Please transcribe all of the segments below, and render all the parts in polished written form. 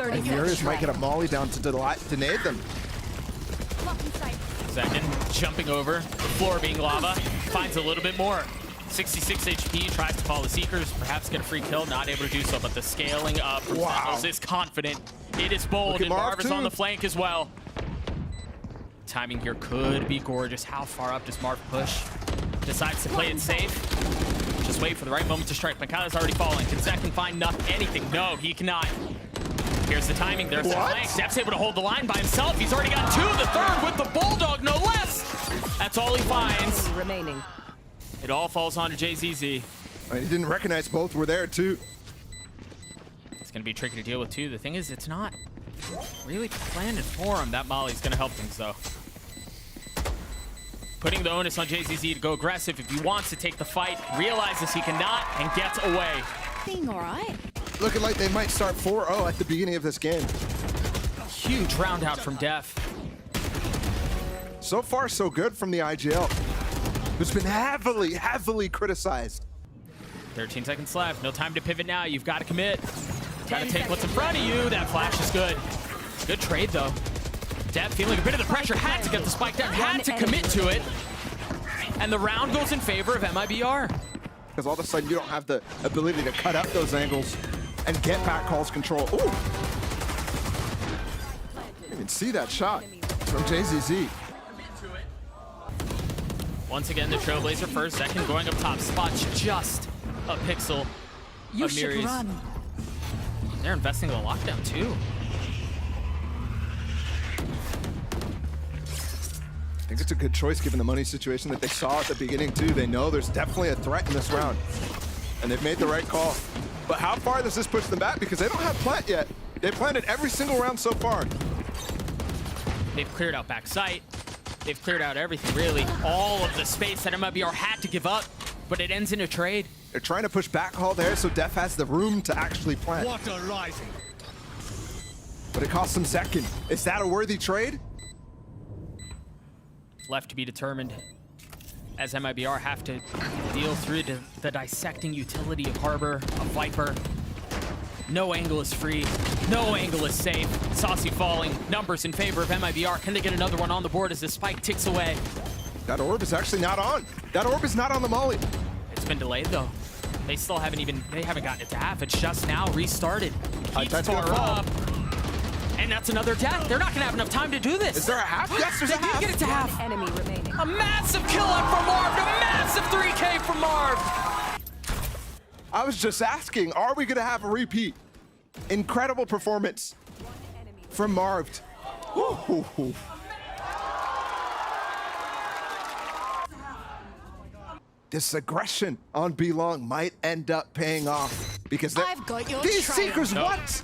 And Furious might get a molly down to deny them. Second, jumping over, the floor being lava, finds a little bit more. 66 HP, tries to follow the Seekers, perhaps get a free kill, not able to do so, but the scaling up from Sentinels is confident. It is bold, and Marv is on the flank as well. Timing here could be gorgeous. How far up does Marv push? Decides to play it safe. Just wait for the right moment to strike. Mikaila's already falling. Can Zek find anything? No, he cannot. Here's the timing. There's the flank. Zep's able to hold the line by himself. He's already got 2. The third with the Bulldog, no less. That's all he finds. Remaining. It all falls onto JZZ. He didn't recognize both were there, too. It's going to be tricky to deal with, too. The thing is, it's not really planned for him. That Molly's going to help things, though. Putting the onus on JZZ to go aggressive if he wants to take the fight, realizes he cannot, and gets away. Being all right. Looking like they might start 4-0 at the beginning of this game. Huge round out from Def. So far, so good from the IGL, who's been heavily criticized. 13 seconds left. No time to pivot now. You've got to commit. Got to take what's in front of you. That flash is good. Good trade, though. Def feeling a bit of the pressure. Had to get the spike down. Had to commit to it. And the round goes in favor of MIBR. Because all of a sudden, you don't have the ability to cut up those angles and get back calls control. Ooh! You can see that shot from JZZ. Once again, the Trailblazer first, second going up top. Spots just a pixel of Miri's. They're investing in the lockdown, too. I think it's a good choice given the money situation that they saw at the beginning, too. They know there's definitely a threat in this round, and they've made the right call. But how far does this push them back? Because they don't have plant yet. They've planted every single round so far. They've cleared out back sight. They've cleared out everything, really. All of the space that MIBR had to give up, but it ends in a trade. They're trying to push back call there so Def has the room to actually plant. What a rising. But it costs them second. Is that a worthy trade? Left to be determined, as MIBR have to deal through the dissecting utility of Harbor, of Viper. No angle is free, no angle is safe. Saucy falling, numbers in favor of MIBR. Can they get another one on the board as the spike ticks away? That orb is actually not on. That orb is not on the molly. It's been delayed though. They still haven't gotten it to half. It's just now restarted. Keeps far up. And that's another death. They're not gonna have enough time to do this. Is there a half? Yes, there's they a half. Get it to half. Enemy remaining. A massive kill up from Marv. A massive 3K from Marv. I was just asking, are we gonna have a repeat? Incredible performance from Marv. Woo-hoo-hoo. This aggression on B-Long might end up paying off because I've got your these trail. Seekers, Nope. what?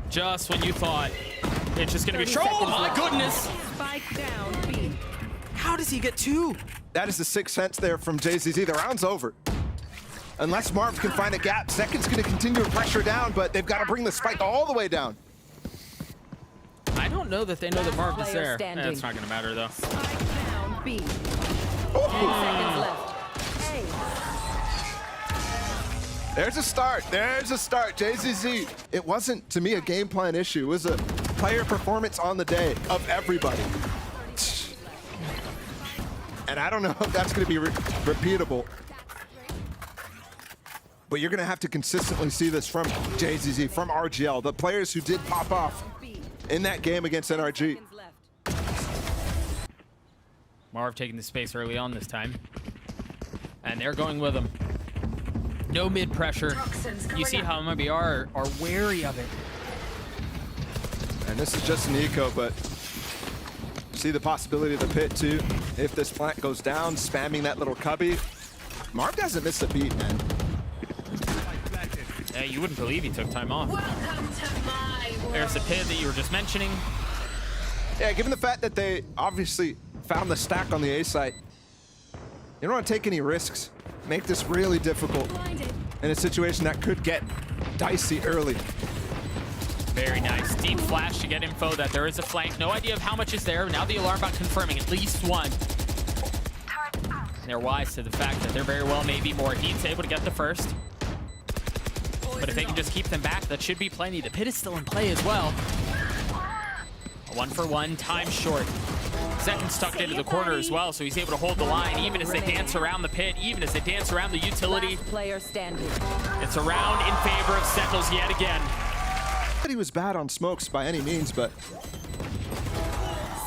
Just when you thought it's just gonna be show. Oh my goodness! Spike down, B. How does he get 2? That is the 6th sense there from JZZ. The round's over. Unless Marv can find a gap, Second's gonna continue to pressure down, but they've got to bring the spike all the way down. I don't know that they know that Marv is Player there. standing. That's not gonna matter though. Spike down, B. 10 Oh. seconds left. Hey. There's a start. There's a start. JZZ. It wasn't, to me, a game plan issue. It was a player performance on the day of everybody. And I don't know if that's going to be repeatable. But you're going to have to consistently see this from JZZ, from RGL, the players who did pop off in that game against NRG. Marv taking the space early on this time. And they're going with him. No mid pressure. You see how MIBR are wary of it. And this is just an eco, but see the possibility of the pit too. If this plant goes down, spamming that little cubby. Marv doesn't miss a beat, man. Yeah, you wouldn't believe he took time off. There's the pit that you were just mentioning. Yeah, given the fact that they obviously found the stack on the A site, you don't want to take any risks. Make this really difficult in a situation that could get dicey early. Very nice. Deep flash to get info that there is a flank. No idea of how much is there. Now the alarm bot confirming at least one. They're wise to the fact that there very well may be more. Heat's able to get the first. But if they can just keep them back, that should be plenty. The pit is still in play as well. A 1-for-1, time short. Second stuck into the corner as well, so he's able to hold the line even as they dance around the pit, even as they dance around the utility. Last player standing. It's a round in favor of Sentinels yet again. He was bad on smokes by any means, but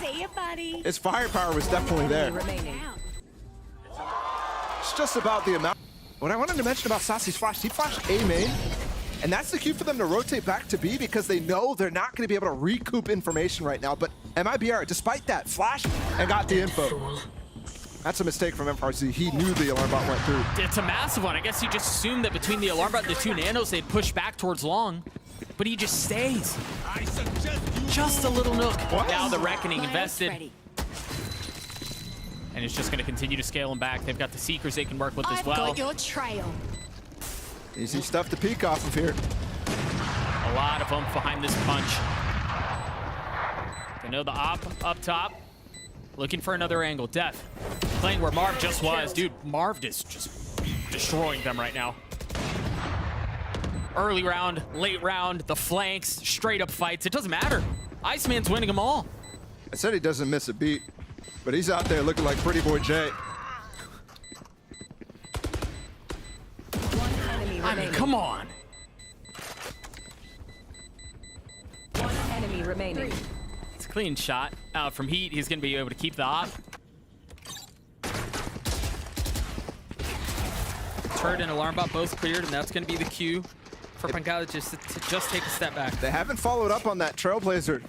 See ya, buddy. his firepower was definitely there. Remaining. It's just about the amount. What I wanted to mention about Sassy's flash, he flashed A main, and that's the cue for them to rotate back to B because they know they're not going to be able to recoup information right now. But MIBR, despite that, flashed and got the info. That's a mistake from MRC. He knew the alarm bot went through. It's a massive one. I guess he just assumed that between the alarm bot and the two nanos, they'd push back towards long. But he just stays. Just a little nook. Now the Reckoning invested. And it's just going to continue to scale them back. They've got the Seekers they can work with as well. I've got your trail. Easy stuff to peek off of here. A lot of oomph behind this punch. They know the op up top. Looking for another angle. Def playing where Marv just was. Dude, Marv is just destroying them right now. Early round, late round, the flanks, straight up fights. It doesn't matter. Iceman's winning them all. I said he doesn't miss a beat, but he's out there looking like Pretty Boy Jay. One enemy I mean, remaining. come on. One enemy remaining. It's a clean shot. From Heat, he's going to be able to keep the op. Turret and alarm bot both cleared, and that's going to be the cue for Pancala just to take a step back. They haven't followed up on that Trailblazer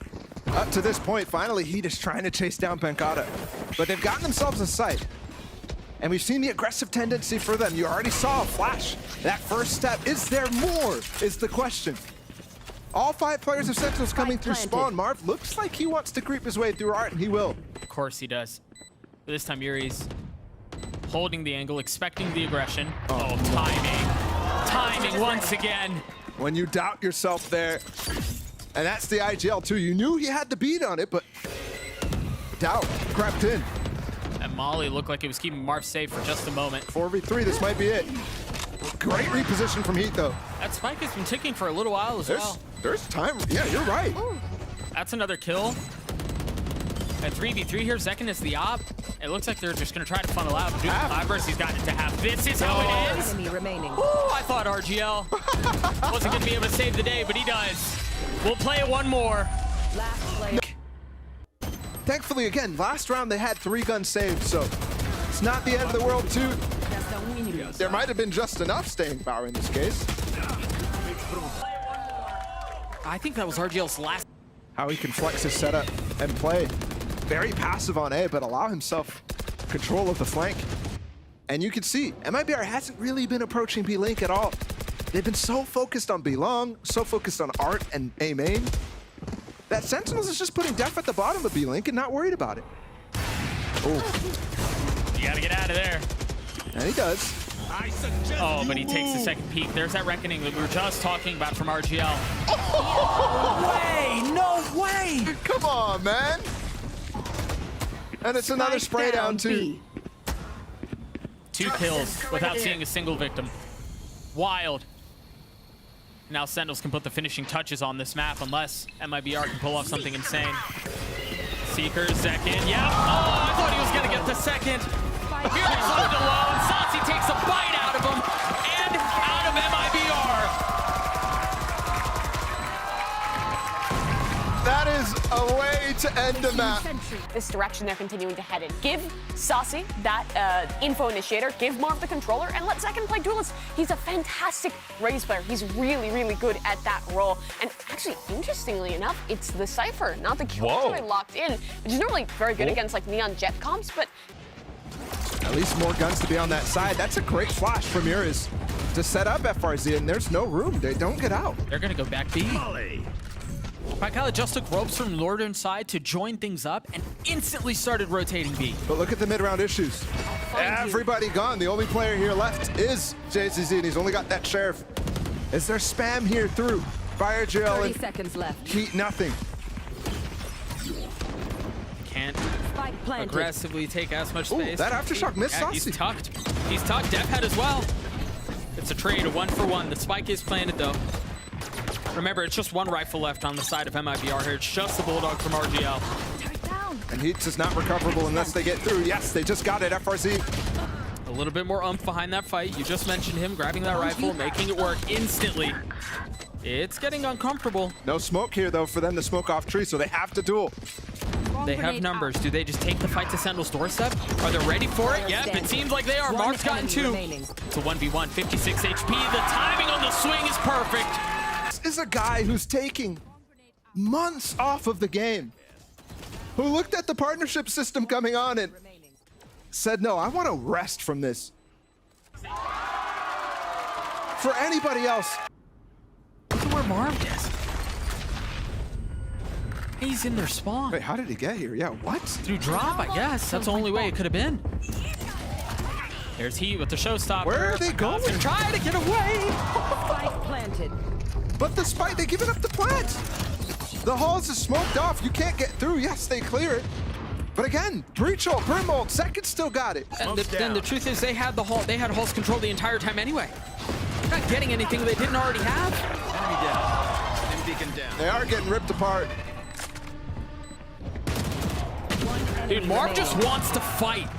up to this point. Finally, Heat is trying to chase down Pancata, but they've gotten themselves a sight. And we've seen the aggressive tendency for them. You already saw a flash. That first step, is there more, is the question. All 5 players of Sentinels coming through spawn. Marv looks like he wants to creep his way through Art, and he will. Of course he does. But this time Yuri's holding the angle, expecting the aggression. Oh, timing once again. When you doubt yourself there, and that's the IGL too. You knew he had the beat on it, but doubt crept in. And Molly looked like it was keeping Marv safe for just a moment. 4v3, this might be it. Great reposition from Heat though. That spike has been ticking for a little while as well. There's time, yeah, you're right. That's another kill. At 3v3 here, Zekin is the op. It looks like they're just going to try to funnel out. Dude, Iversy's got it to half. This is how it ends. Enemy remaining. Ooh, I thought RGL wasn't going to be able to save the day, but he does. We'll play it one more. Last player. Thankfully, again, last round they had 3 guns saved, so it's not the end of the world too. There might have been just enough staying power in this case. I think that was RGL's last. How he can flex his setup and play. Very passive on A, but allow himself control of the flank. And you can see, MIBR hasn't really been approaching B-Link at all. They've been so focused on B-Long, so focused on Art and A main, that Sentinels is just putting Def at the bottom of B-Link and not worried about it. Oh. You gotta get out of there. And he does. Oh, but he takes the second peek. There's that Reckoning that we were just talking about from RGL. No way! Come on, man. And it's another spray down too. 2 kills without seeing a single victim. Wild. Now Sentinels can put the finishing touches on this map unless MIBR can pull off something insane. Seekers, Zekin, yeah. Oh, I thought he was gonna get the second. Fury's left alone. Saucy takes a bite out of him and out of MIBR. That is a way to end the map. This direction they're continuing to head in. Give Saucy that info initiator, give Marv the controller, and let Zekin play duelist. He's a fantastic Raze player. He's really, really good at that role. And actually, interestingly enough, it's the Cypher, not the Killjoy locked in, which is normally very good against like Neon Jet comps, but At least more guns to be on that side. That's a great flash from Uriz to set up FRZ, and there's no room. They don't get out. They're gonna go back B. Pancala just took ropes from northern side to join things up and instantly started rotating B. But look at the mid-round issues. Everybody gone. The only player here left is JCZ, and he's only got that Sheriff. Is there spam here through? Fire Drill 30 and seconds left. Heat, nothing. Can't Spike planted. aggressively take as much Ooh, space. that aftershock missed Yeah, he's Saucy. tucked. He's tucked. Death Head as well. It's a trade, a 1-for-1. The spike is planted, though. Remember, it's just one rifle left on the side of MIBR here. It's just the Bulldog from RGL. And Heats is not recoverable unless they get through. Yes, they just got it, FRZ. A little bit more oomph behind that fight. You just mentioned him grabbing that rifle, making it work instantly. It's getting uncomfortable. No smoke here, though, for them to smoke off tree, so they have to duel. They have numbers. Do they just take the fight to Sentinel's doorstep? Are they ready for it? Yep, it seems like they are. Marv's gotten 2. It's a 1v1, 56 HP. The timing on the swing is perfect. This is a guy who's taking months off of the game, who looked at the partnership system coming on and said, no, I want to rest from this. For anybody else. Look at where Marv is. He's in their spawn. Wait, how did he get here? Yeah, what? Through drop, I guess. That's the only way it could have been. There's Heat with the showstopper. Where are they going? Try to get away. Spike planted. But the spike, they giving up the plant. The halls is smoked off. You can't get through. Yes, they clear it. But again, breach ult, brim ult, second still got it. And then the truth is they had the hall. They had Halls control the entire time anyway. Not getting anything they didn't already have. Enemy down. Enemy beacon down. They are getting ripped apart. Dude, Marv just wants to fight.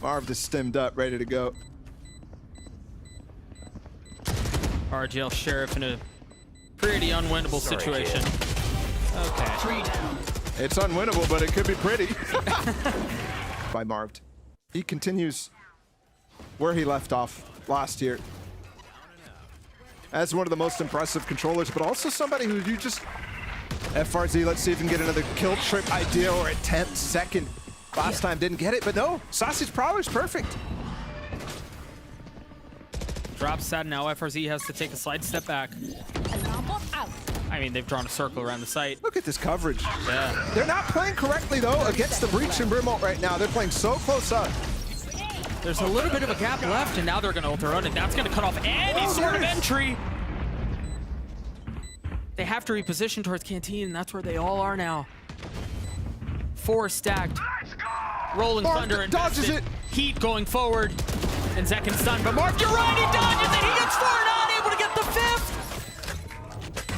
Marv just stemmed up, ready to go. RGL Sheriff in a pretty unwinnable situation. Okay. It's unwinnable, but it could be pretty. By Marv. He continues where he left off last year. As one of the most impressive controllers, but also somebody who you just... FRZ, let's see if we can get another kill trip idea or attempt second. Last time didn't get it, but no, Saucy's Prowler's perfect. Drop set now. FRZ has to take a slight step back. I mean, they've drawn a circle around the site. Look at this coverage. Yeah. They're not playing correctly, though, against the breach and brim ult right now. They're playing so close up. There's a little bit of a gap left, and now they're going to ult their own, and that's going to cut off any sort of entry. They have to reposition towards Canteen, and that's where they all are now. 4 stacked. Rolling Marv Thunder and dodges it. Heat going forward. And Zekin stunned, but Marv, you're right, he dodges it. He gets 4, not able to get the 5th.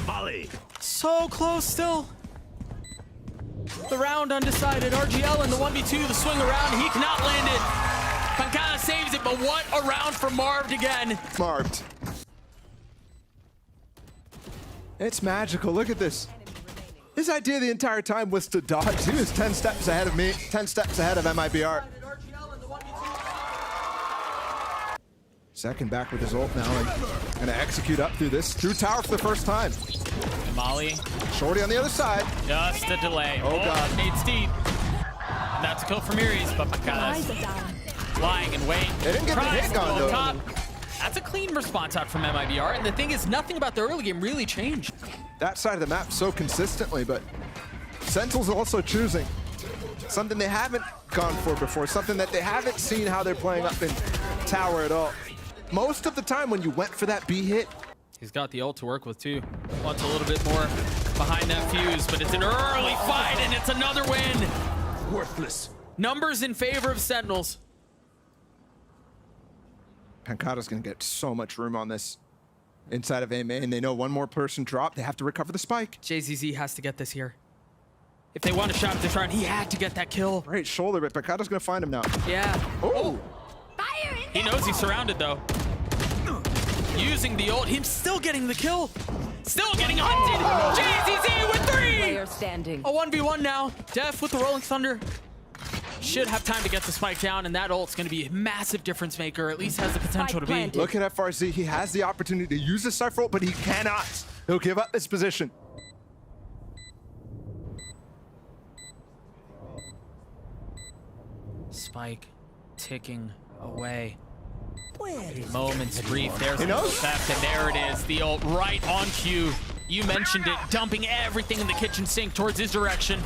Volley. So close still. The round undecided. RGL in the 1v2, the swing around. He cannot land it. Pancana saves it, but what a round for Marv again. Marv. It's magical. Look at this. His idea the entire time was to dodge. He was 10 steps ahead of me, 10 steps ahead of MIBR. Second back with his ult now and gonna execute up through this. Through tower for the first time. Molly. Shorty on the other side. Just a delay. Oh, God. Needs deep. And that's a kill for Miris, but Pancana's lying in wait. They didn't get the Tries hit to on, go though. top. That's a clean response out from MIBR, and the thing is, nothing about the early game really changed. That side of the map so consistently, but Sentinel's also choosing something they haven't gone for before, something that they haven't seen how they're playing up in tower at all. Most of the time when you went for that B hit, he's got the ult to work with too. Wants a little bit more behind that fuse, but it's an early fight and it's another win. Worthless. Numbers in favor of Sentinels. Pancada's gonna get so much room on this inside of A main. They know one more person dropped. They have to recover the spike. JZZ has to get this here. If they want to shot this round, he had to get that kill. Great shoulder, but Pancada's gonna find him now. Yeah. Oh! He knows he's surrounded though. Using the ult, him still getting the kill. Still getting hunted. JZZ with 3! Player standing. A 1v1 now. Def with the Rolling Thunder. Should have time to get the spike down, and that ult's going to be a massive difference maker, or at least has the potential to be. Look at FRZ. He has the opportunity to use the Cypher ult, but he cannot. He'll give up his position. Spike ticking away. Moments brief. There's the knows. theft, and there it is. The ult right on cue. You mentioned it, dumping everything in the kitchen sink towards his direction.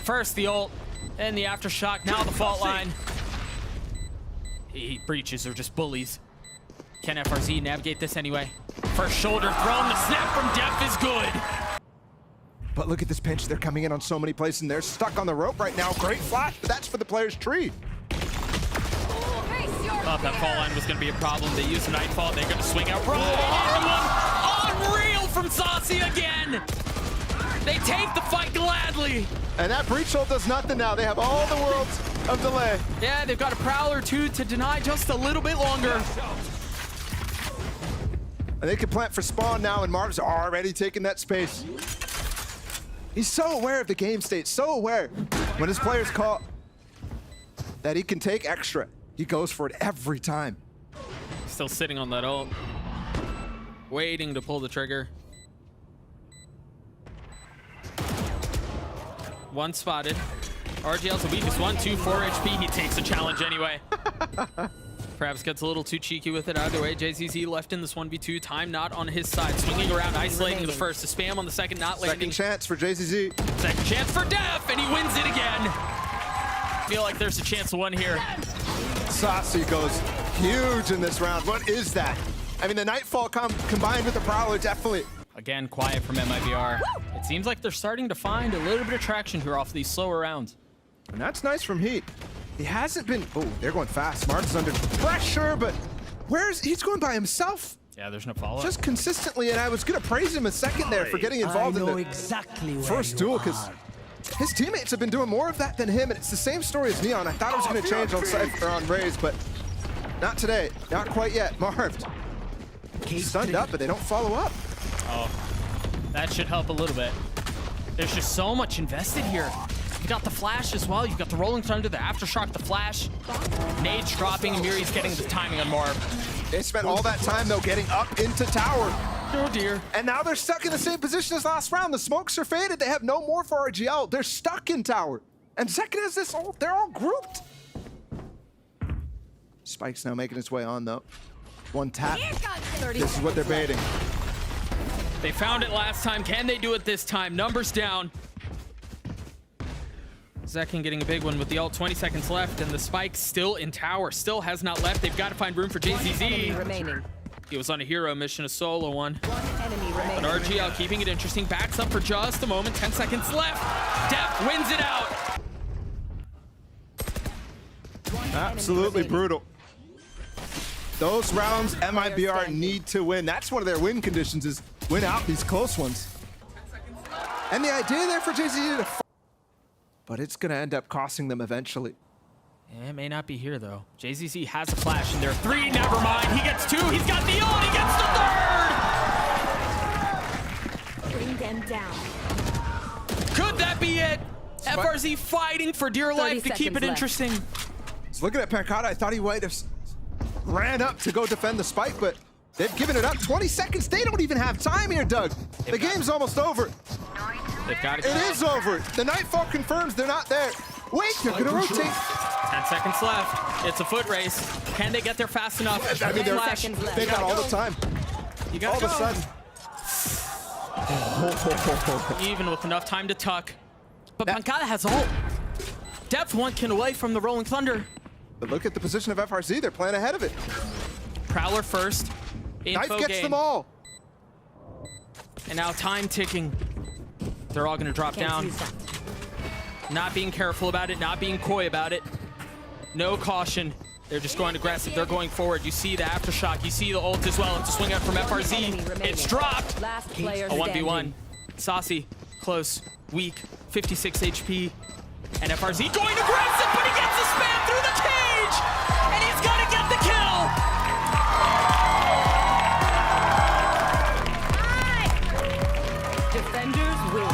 First the ult, then the aftershock, now the fault line. Breaches are just bullies. Can FRZ navigate this anyway? First shoulder thrown, the snap from Def is good. But look at this pinch. They're coming in on so many places, and they're stuck on the rope right now. Great flash, but that's for the player's tree. Thought that fall line was going to be a problem. They use the Nightfall. They're going to swing out right into him. Unreal from Saucy again. They take the fight gladly. And that breach ult does nothing now. They have all the worlds of delay. Yeah, they've got a Prowler too to deny just a little bit longer. And they can plant for spawn now, and Marv's already taking that space. He's so aware of the game state, so aware. When his players call that he can take extra, he goes for it every time. Still sitting on that ult. Waiting to pull the trigger. One spotted. RGL's the weakest one, 4 HP. He takes the challenge anyway. Perhaps gets a little too cheeky with it. Either way, JZZ left in this 1v2. Time not on his side. Swinging around, isolating the first. The spam on the second, not landing. Second chance for JZZ. Second chance for Def, and he wins it again. Feel like there's a chance of one here. Saucy goes huge in this round. What is that? I mean, the Nightfall combined with the Prowler, definitely. Again, quiet from MIBR. It seems like they're starting to find a little bit of traction here off these slower rounds. And that's nice from Heat. He hasn't been... Oh, they're going fast. Mark's under pressure, but he's going by himself. Yeah, there's no follow-up. Just consistently, and I was going to praise him a second there for getting involved in the first duel, because his teammates have been doing more of that than him, and it's the same story as Neon. I thought it was going to change on Cypher, on Raze, but not today. Not quite yet. Marv stunned up, but they don't follow up. Oh, that should help a little bit. There's just so much invested here. You got the flash as well. You've got the rolling thunder, the aftershock, the flash. Nades dropping, and Miri's getting the timing on Marv. They spent all that time, though, getting up into tower. Oh, dear. And now they're stuck in the same position as last round. The smokes are faded. They have no more for RGL. They're stuck in tower. And second has this ult. They're all grouped. Spike's now making his way on, though. One tap. This is what they're baiting. They found it last time. Can they do it this time? Numbers down. Zekin getting a big one with the ult. 20 seconds left, and the Spike still in tower. Still has not left. They've got to find room for JZZ. He was on a hero mission, a solo one. But RGL keeping it interesting. Backs up for just a moment. 10 seconds left. Def wins it out. Absolutely brutal. Those rounds MIBR need to win. That's one of their win conditions, is win out these close ones. And the idea there for JZZ to but it's going to end up costing them eventually. Yeah, it may not be here, though. JZZ has a flash in there. 3, never mind. He gets 2. He's got the ult. He gets the 3rd. Bring them down. Could that be it? FRZ fighting for dear life to keep it interesting. So looking at Pancata, I thought he might have ran up to go defend the Spike, but they've given it up. 20 seconds. They don't even have time here, Doug. The game's almost over. They've got to go. It is over. The Nightfall confirms they're not there. Wait, they're going to rotate. 10 seconds left. It's a foot race. Can they get there fast enough? I mean, they got all the time. You got all of a sudden. Even with enough time to tuck. But Pancata has ult. Depth 1 can away from the Rolling Thunder. But look at the position of FRZ. They're playing ahead of it. Prowler first. Knife gets them all. And now time ticking. They're all going to drop down. Not being careful about it, not being coy about it. No caution. They're just going aggressive. They're going forward. You see the aftershock. You see the ult as well. It's a swing out from FRZ. It's dropped. A 1v1. Saucy, close, weak, 56 HP. And FRZ going aggressive, but he gets the spam through the cage!